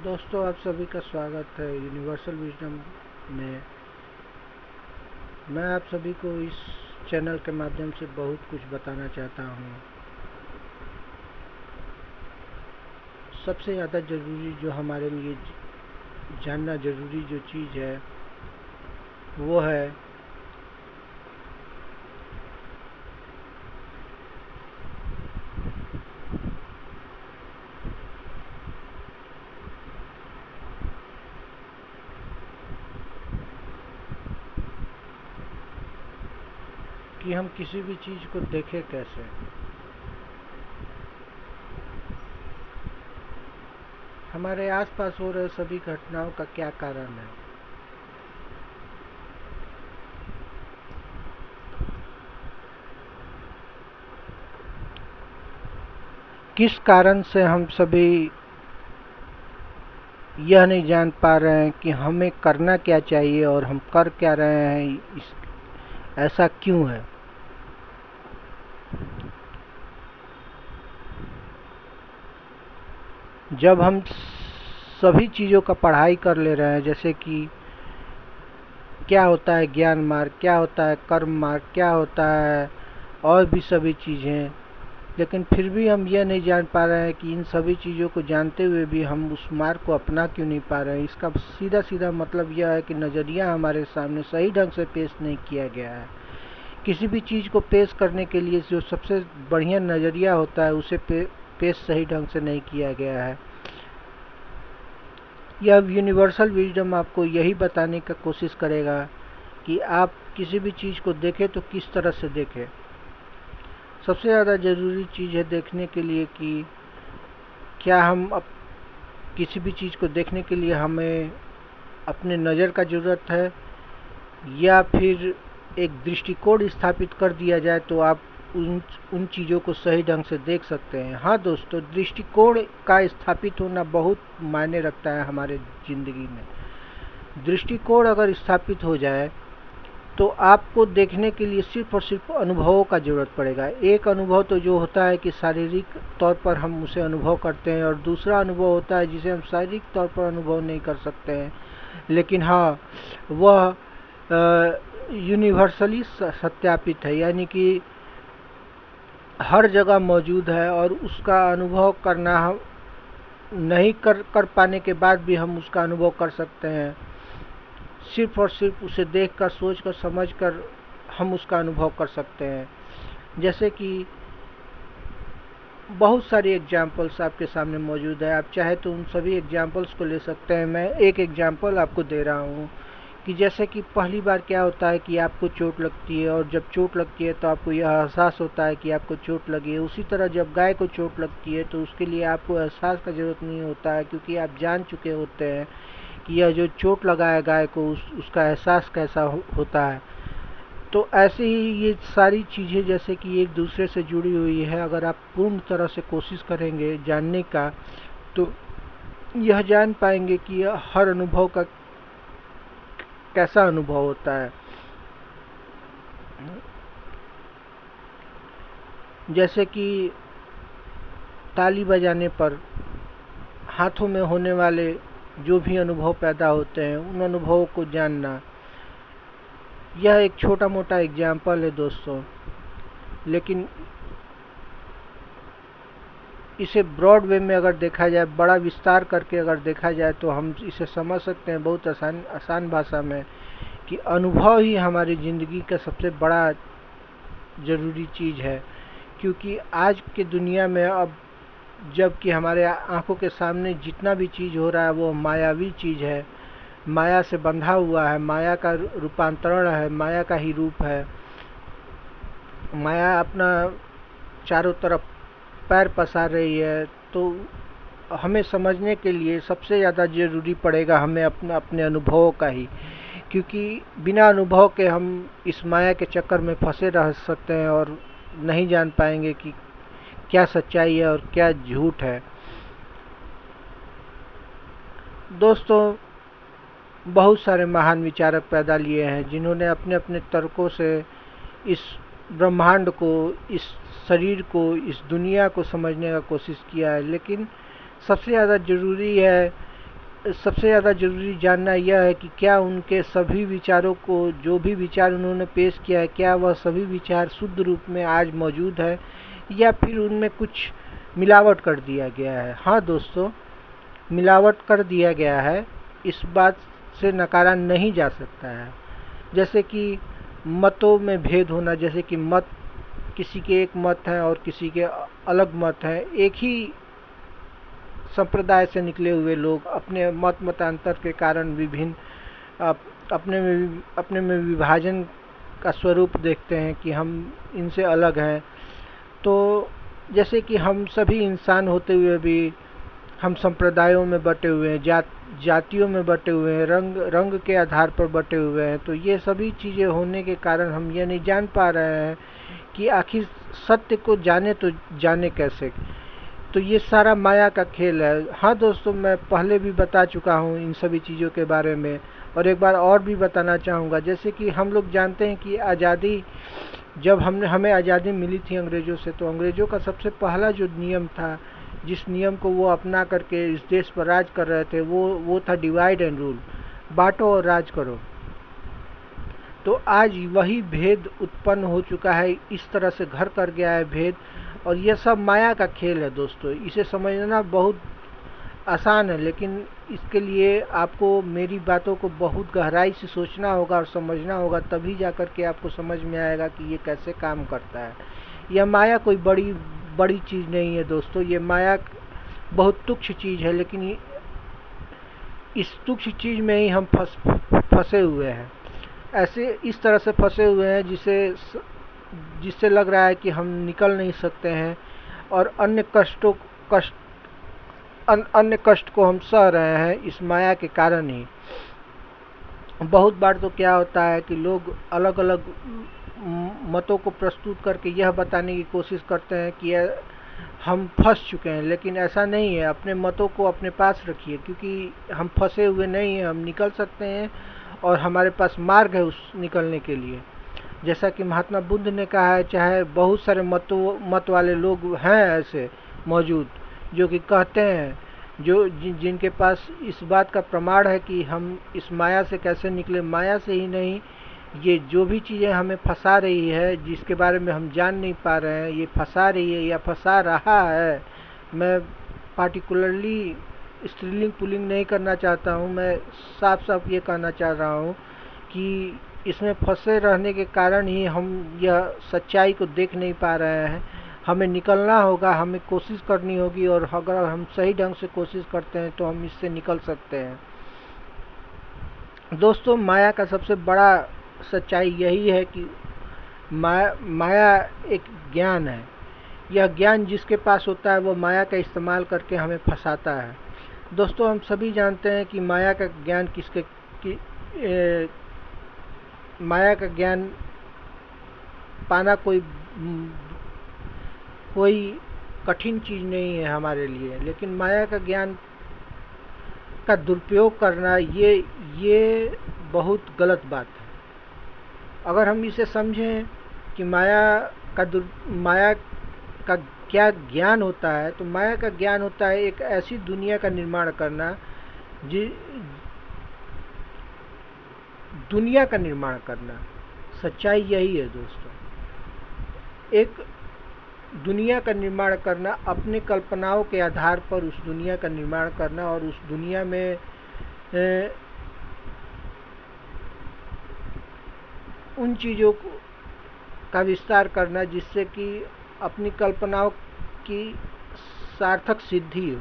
दोस्तों, आप सभी का स्वागत है यूनिवर्सल विजडम में। मैं आप सभी को इस चैनल के माध्यम से बहुत कुछ बताना चाहता हूँ। सबसे ज़्यादा ज़रूरी जो हमारे लिए जानना ज़रूरी जो चीज़ है वो है कि हम किसी भी चीज़ को देखें कैसे। हमारे आसपास हो रहे सभी घटनाओं का क्या कारण है। किस कारण से हम सभी यह नहीं जान पा रहे हैं कि हमें करना क्या चाहिए और हम कर क्या रहे हैं, ऐसा क्यों है। जब हम सभी चीज़ों का पढ़ाई कर ले रहे हैं, जैसे कि क्या होता है ज्ञान मार्ग, क्या होता है कर्म मार्ग, क्या होता है और भी सभी चीज़ें, लेकिन फिर भी हम यह नहीं जान पा रहे हैं कि इन सभी चीज़ों को जानते हुए भी हम उस मार्ग को अपना क्यों नहीं पा रहे हैं। इसका सीधा सीधा मतलब यह है कि नज़रिया हमारे सामने सही ढंग से पेश नहीं किया गया है। किसी भी चीज़ को पेश करने के लिए जो सबसे बढ़िया नज़रिया होता है उसे पेश सही ढंग से नहीं किया गया है। यह यूनिवर्सल विजडम आपको यही बताने का कोशिश करेगा कि आप किसी भी चीज़ को देखें तो किस तरह से देखें। सबसे ज़्यादा ज़रूरी चीज़ है देखने के लिए कि क्या हम किसी भी चीज़ को देखने के लिए हमें अपने नज़र का ज़रूरत है या फिर एक दृष्टिकोण स्थापित कर दिया जाए तो आप उन चीज़ों को सही ढंग से देख सकते हैं। हाँ दोस्तों, दृष्टिकोण का स्थापित होना बहुत मायने रखता है हमारे ज़िंदगी में। दृष्टिकोण अगर स्थापित हो जाए तो आपको देखने के लिए सिर्फ और सिर्फ अनुभवों का ज़रूरत पड़ेगा। एक अनुभव तो जो होता है कि शारीरिक तौर पर हम उसे अनुभव करते हैं, और दूसरा अनुभव होता है जिसे हम शारीरिक तौर पर अनुभव नहीं कर सकते हैं, लेकिन हाँ वह यूनिवर्सली सत्यापित है, यानी कि हर जगह मौजूद है और उसका अनुभव करना हम नहीं कर पाने के बाद भी हम उसका अनुभव कर सकते हैं। सिर्फ और सिर्फ उसे देखकर, सोचकर, समझकर हम उसका अनुभव कर सकते हैं। जैसे कि बहुत सारी एग्जाम्पल्स आपके सामने मौजूद है, आप चाहे तो उन सभी एग्जाम्पल्स को ले सकते हैं। मैं एक एग्जाम्पल आपको दे रहा हूँ कि जैसे कि पहली बार क्या होता है कि आपको चोट लगती है, और जब चोट लगती है तो आपको यह एहसास होता है कि आपको चोट लगी है। उसी तरह जब गाय को चोट लगती है तो उसके लिए आपको एहसास का ज़रूरत नहीं होता है, क्योंकि आप जान चुके होते हैं कि यह जो चोट लगा है गाय को उसका एहसास कैसा होता है। तो ऐसे ही ये सारी चीज़ें जैसे कि एक दूसरे से जुड़ी हुई है। अगर आप पूर्ण तरह से कोशिश करेंगे जानने का तो यह जान पाएंगे कि यह हर अनुभव का कैसा अनुभव होता है। जैसे कि ताली बजाने पर हाथों में होने वाले जो भी अनुभव पैदा होते हैं, उन अनुभवों को जानना, यह एक छोटा मोटा एग्जाम्पल है दोस्तों, लेकिन इसे ब्रॉड वे में अगर देखा जाए, बड़ा विस्तार करके अगर देखा जाए तो हम इसे समझ सकते हैं बहुत आसान भाषा में कि अनुभव ही हमारी ज़िंदगी का सबसे बड़ा ज़रूरी चीज़ है। क्योंकि आज की दुनिया में अब जबकि हमारे आंखों के सामने जितना भी चीज़ हो रहा है वो मायावी चीज़ है, माया से बंधा हुआ है, माया का रूपांतरण है, माया का ही रूप है। माया अपना चारों तरफ पैर पसार रही है। तो हमें समझने के लिए सबसे ज़्यादा ज़रूरी पड़ेगा हमें अपने अनुभवों का ही, क्योंकि बिना अनुभव के हम इस माया के चक्कर में फंसे रह सकते हैं और नहीं जान पाएंगे कि क्या सच्चाई है और क्या झूठ है। दोस्तों, बहुत सारे महान विचारक पैदा लिए हैं जिन्होंने अपने अपने तर्कों से इस ब्रह्मांड को, इस शरीर को, इस दुनिया को समझने का कोशिश किया है। लेकिन सबसे ज़्यादा ज़रूरी है सबसे ज़्यादा ज़रूरी जानना यह है कि क्या उनके सभी विचारों को, जो भी विचार उन्होंने पेश किया है, क्या वह सभी विचार शुद्ध रूप में आज मौजूद है या फिर उनमें कुछ मिलावट कर दिया गया है। हाँ दोस्तों, मिलावट कर दिया गया है, इस बात से नकारा नहीं जा सकता है। जैसे कि मतों में भेद होना, जैसे कि मत, किसी के एक मत है और किसी के अलग मत है। एक ही संप्रदाय से निकले हुए लोग अपने मत मतांतर के कारण विभिन्न अपने में विभाजन का स्वरूप देखते हैं कि हम इनसे अलग हैं। तो जैसे कि हम सभी इंसान होते हुए भी हम संप्रदायों में बटे हुए हैं, जातियों में बटे हुए हैं, रंग के आधार पर बटे हुए हैं। तो ये सभी चीज़ें होने के कारण हम ये नहीं जान पा रहे हैं कि आखिर सत्य को जाने तो जाने कैसे। तो ये सारा माया का खेल है। हाँ दोस्तों, मैं पहले भी बता चुका हूँ इन सभी चीज़ों के बारे में और एक बार और भी बताना चाहूँगा। जैसे कि हम लोग जानते हैं कि आज़ादी, जब हमें आज़ादी मिली थी अंग्रेज़ों से, तो अंग्रेज़ों का सबसे पहला जो नियम था, जिस नियम को वो अपना करके इस देश पर राज कर रहे थे, वो था डिवाइड एंड रूल, बांटो और राज करो। तो आज वही भेद उत्पन्न हो चुका है, इस तरह से घर कर गया है भेद, और यह सब माया का खेल है दोस्तों। इसे समझना बहुत आसान है, लेकिन इसके लिए आपको मेरी बातों को बहुत गहराई से सोचना होगा और समझना होगा, तभी जाकर के आपको समझ में आएगा कि ये कैसे काम करता है। यह माया कोई बड़ी चीज़ नहीं है दोस्तों, ये माया बहुत तुच्छ चीज़ है, लेकिन इस तुच्छ चीज़ में ही हम फंसे हुए हैं। ऐसे इस तरह से फंसे हुए हैं जिससे लग रहा है कि हम निकल नहीं सकते हैं और अन्य कष्ट को हम सह रहे हैं इस माया के कारण ही। बहुत बार तो क्या होता है कि लोग अलग अलग मतों को प्रस्तुत करके यह बताने की कोशिश करते हैं कि हम फंस चुके हैं, लेकिन ऐसा नहीं है। अपने मतों को अपने पास रखिए, क्योंकि हम फंसे हुए नहीं हैं, हम निकल सकते हैं और हमारे पास मार्ग है उस निकलने के लिए। जैसा कि महात्मा बुद्ध ने कहा है, चाहे बहुत सारे मत वाले लोग हैं ऐसे मौजूद जो कि कहते हैं, जिनके पास इस बात का प्रमाण है कि हम इस माया से कैसे निकले। माया से ही नहीं, ये जो भी चीज़ें हमें फंसा रही है, जिसके बारे में हम जान नहीं पा रहे हैं, ये फंसा रही है या फंसा रहा है। मैं पार्टिकुलरली स्त्रीलिंग पुल्लिंग नहीं करना चाहता हूँ, मैं साफ साफ ये कहना चाह रहा हूँ कि इसमें फंसे रहने के कारण ही हम यह सच्चाई को देख नहीं पा रहे हैं। हमें निकलना होगा, हमें कोशिश करनी होगी, और अगर हम सही ढंग से कोशिश करते हैं तो हम इससे निकल सकते हैं। दोस्तों, माया का सबसे बड़ा सच्चाई यही है कि माया एक ज्ञान है। यह ज्ञान जिसके पास होता है वो माया का इस्तेमाल करके हमें फंसाता है। दोस्तों, हम सभी जानते हैं कि माया का ज्ञान माया का ज्ञान पाना कोई कठिन चीज़ नहीं है हमारे लिए, लेकिन माया का ज्ञान का दुरुपयोग करना ये बहुत गलत बात है। अगर हम इसे समझें कि माया का क्या ज्ञान होता है, तो माया का ज्ञान होता है एक ऐसी दुनिया का निर्माण करना, दुनिया का निर्माण करना। सच्चाई यही है दोस्तों, एक दुनिया का निर्माण करना, अपने कल्पनाओं के आधार पर उस दुनिया का निर्माण करना और उस दुनिया में उन चीज़ों का विस्तार करना जिससे कि अपनी कल्पनाओं की सार्थक सिद्धि हो।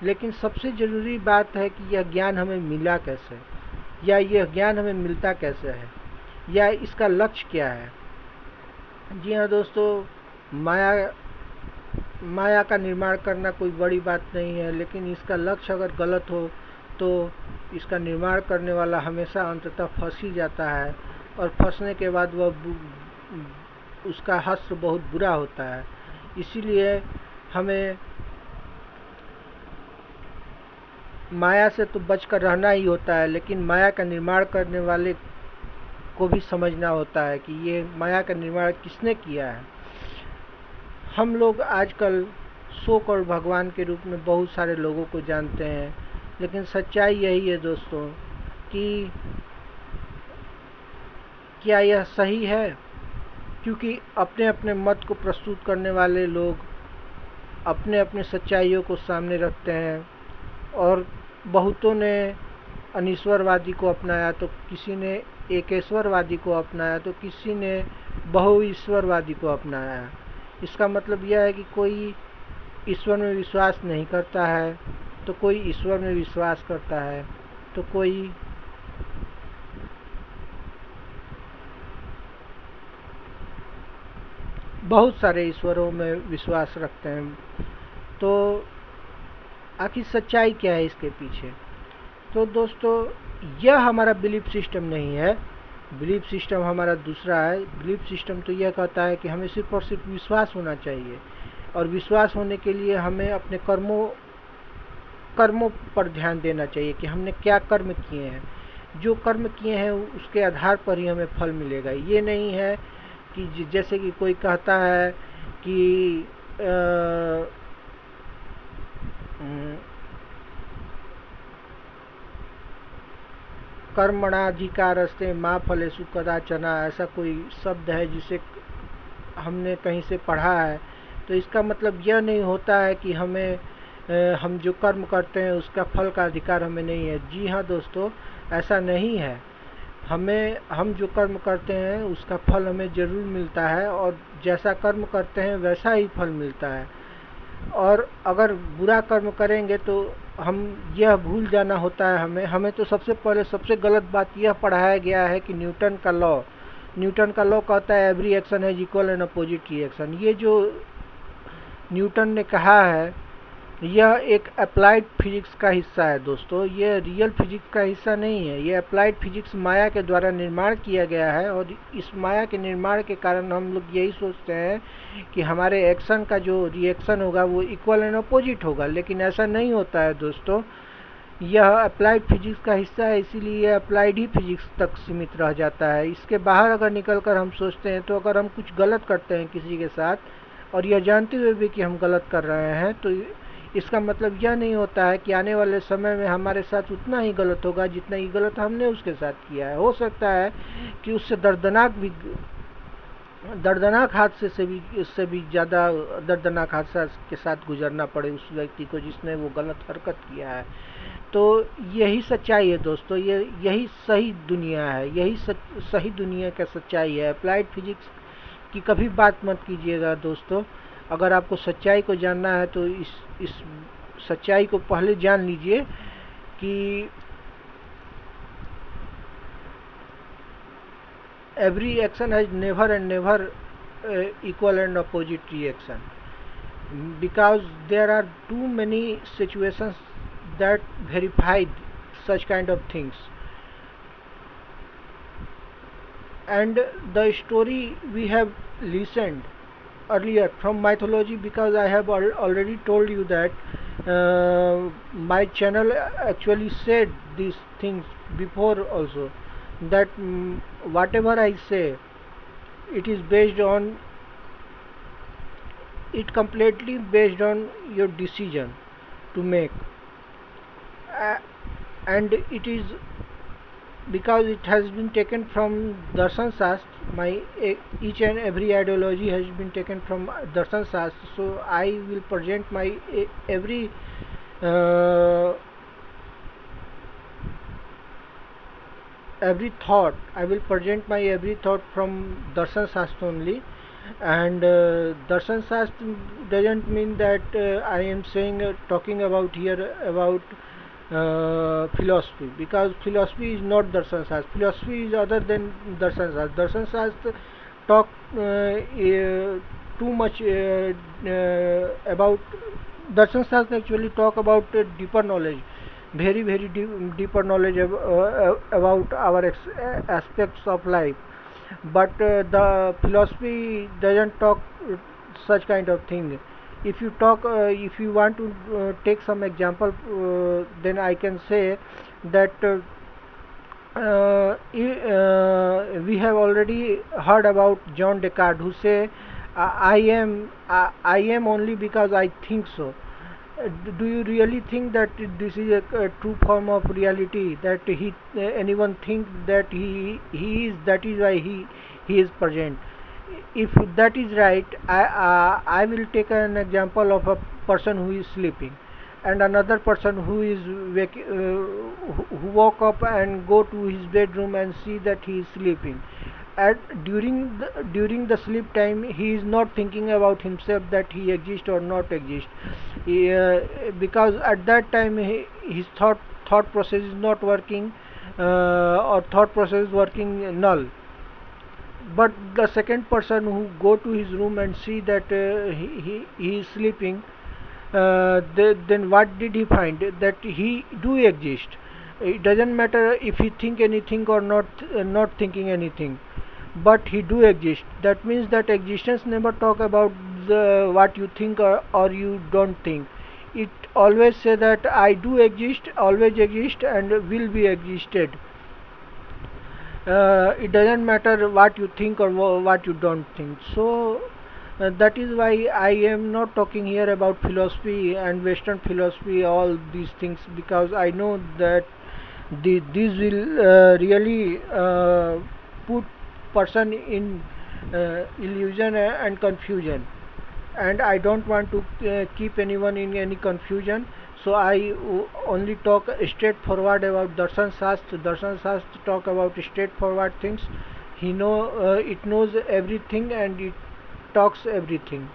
लेकिन सबसे ज़रूरी बात है कि यह ज्ञान हमें मिला कैसे, या यह ज्ञान हमें मिलता कैसे है, या इसका लक्ष्य क्या है। जी हाँ दोस्तों, माया का निर्माण करना कोई बड़ी बात नहीं है, लेकिन इसका लक्ष्य अगर गलत हो तो इसका निर्माण करने वाला हमेशा अंततः फंस ही जाता है, और फंसने के बाद उसका हश्र बहुत बुरा होता है। इसीलिए हमें माया से तो बचकर रहना ही होता है, लेकिन माया का निर्माण करने वाले को भी समझना होता है कि ये माया का निर्माण किसने किया है। हम लोग आजकल सो करोड़ भगवान के रूप में बहुत सारे लोगों को जानते हैं, लेकिन सच्चाई यही है दोस्तों कि क्या यह सही है, क्योंकि अपने अपने मत को प्रस्तुत करने वाले लोग अपने अपने सच्चाइयों को सामने रखते हैं, और बहुतों ने अनीश्वरवादी को अपनाया तो किसी ने एकेश्वरवादी को अपनाया तो किसी ने बहुईश्वरवादी को अपनाया। इसका मतलब यह है कि कोई ईश्वर में विश्वास नहीं करता है तो कोई ईश्वर में विश्वास करता है, तो कोई बहुत सारे ईश्वरों में विश्वास रखते हैं। तो आखिर सच्चाई क्या है इसके पीछे? तो दोस्तों, यह हमारा बिलीफ सिस्टम नहीं है। बिलीफ सिस्टम हमारा दूसरा है। बिलीफ सिस्टम तो यह कहता है कि हमें सिर्फ और सिर्फ विश्वास होना चाहिए, और विश्वास होने के लिए हमें अपने कर्मों पर ध्यान देना चाहिए कि हमने क्या कर्म किए हैं। जो कर्म किए हैं उसके आधार पर ही हमें फल मिलेगा। ये नहीं है कि जैसे कि कोई कहता है कि कर्मणाधिकारस्ते मा फलेषु कदाचन, ऐसा कोई शब्द है जिसे हमने कहीं से पढ़ा है। तो इसका मतलब यह नहीं होता है कि हम जो कर्म करते हैं उसका फल का अधिकार हमें नहीं है। जी हाँ दोस्तों, ऐसा नहीं है। हम जो कर्म करते हैं उसका फल हमें ज़रूर मिलता है, और जैसा कर्म करते हैं वैसा ही फल मिलता है। और अगर बुरा कर्म करेंगे तो हम यह भूल जाना होता है हमें तो सबसे पहले सबसे गलत बात यह पढ़ाया गया है कि न्यूटन का लॉ कहता है every action has equal and opposite reaction. ये जो न्यूटन ने कहा है यह एक अप्लाइड फिजिक्स का हिस्सा है दोस्तों, ये रियल फिजिक्स का हिस्सा नहीं है। ये अप्लाइड फिजिक्स माया के द्वारा निर्माण किया गया है, और इस माया के निर्माण के कारण हम लोग यही सोचते हैं कि हमारे एक्शन का जो रिएक्शन होगा वो इक्वल एंड अपोजिट होगा, लेकिन ऐसा नहीं होता है दोस्तों। यह अप्लाइड फिजिक्स का हिस्सा है, इसीलिए यह अप्लाइड ही फिजिक्स तक सीमित रह जाता है। इसके बाहर अगर निकल कर हम सोचते हैं तो अगर हम कुछ गलत करते हैं किसी के साथ और यह जानते हुए भी कि हम गलत कर रहे हैं, तो इसका मतलब यह नहीं होता है कि आने वाले समय में हमारे साथ उतना ही गलत होगा जितना ही गलत हमने उसके साथ किया है। हो सकता है कि उससे दर्दनाक हादसे से भी उससे भी ज़्यादा दर्दनाक हादसा के साथ गुजरना पड़े उस व्यक्ति को जिसने वो गलत हरकत किया है। तो यही सच्चाई है दोस्तों, यही सही दुनिया है, यही सही दुनिया का सच्चाई है। अप्लाइड फिजिक्स की कभी बात मत कीजिएगा दोस्तों। अगर आपको सच्चाई को जानना है तो इस सच्चाई को पहले जान लीजिए कि every action has never and never equal and opposite reaction, because there are too many situations that verified such kind of things. And the story we have listened earlier from mythology, because I have already told you that my channel actually said these things before also, that whatever I say, it is completely based on your decision to make, and it is because it has been taken from Darshan Shastra. Each and every ideology has been taken from Darshan Shastra, so I will present my every thought. I will present my every thought from Darshan Shastra only. And Darshan Shastra doesn't mean that I am saying talking about here about philosophy, because philosophy is not Darshan Shastra. Philosophy is other than Darshan Shastra. Darshan Shastra talk too much about Darshan Shastra actually talk about deeper knowledge, very deeper knowledge about our aspects of life. But the philosophy doesn't talk such kind of thing. If you want to take some example, then I can say that we have already heard about John Descartes, who say I am only because I think so. Do you really think that this is a true form of reality, that anyone think that he is, that is why he is present? If that is right, I will take an example of a person who is sleeping, and another person who is who woke up and go to his bedroom and see that he is sleeping. At during the sleep time, he is not thinking about himself that he exists or not exist. Because at that time his thought process is not working, or thought process is working null. But the second person who go to his room and see that he is sleeping, then what did he find? That he do exist. It doesn't matter if he think anything or not thinking anything, but he do exist. That means that existence never talk about what you think or you don't think. It always say that I do exist, always exist, and will be existed. It doesn't matter what you think or what you don't think. So that is why I am not talking here about philosophy and western philosophy, all these things, because I know that these will really put person in illusion and confusion, and I don't want to keep anyone in any confusion. So I only talk straightforward about Darshan Shastra. Darshan Shastra talk about straightforward things. He know it knows everything and it talks everything.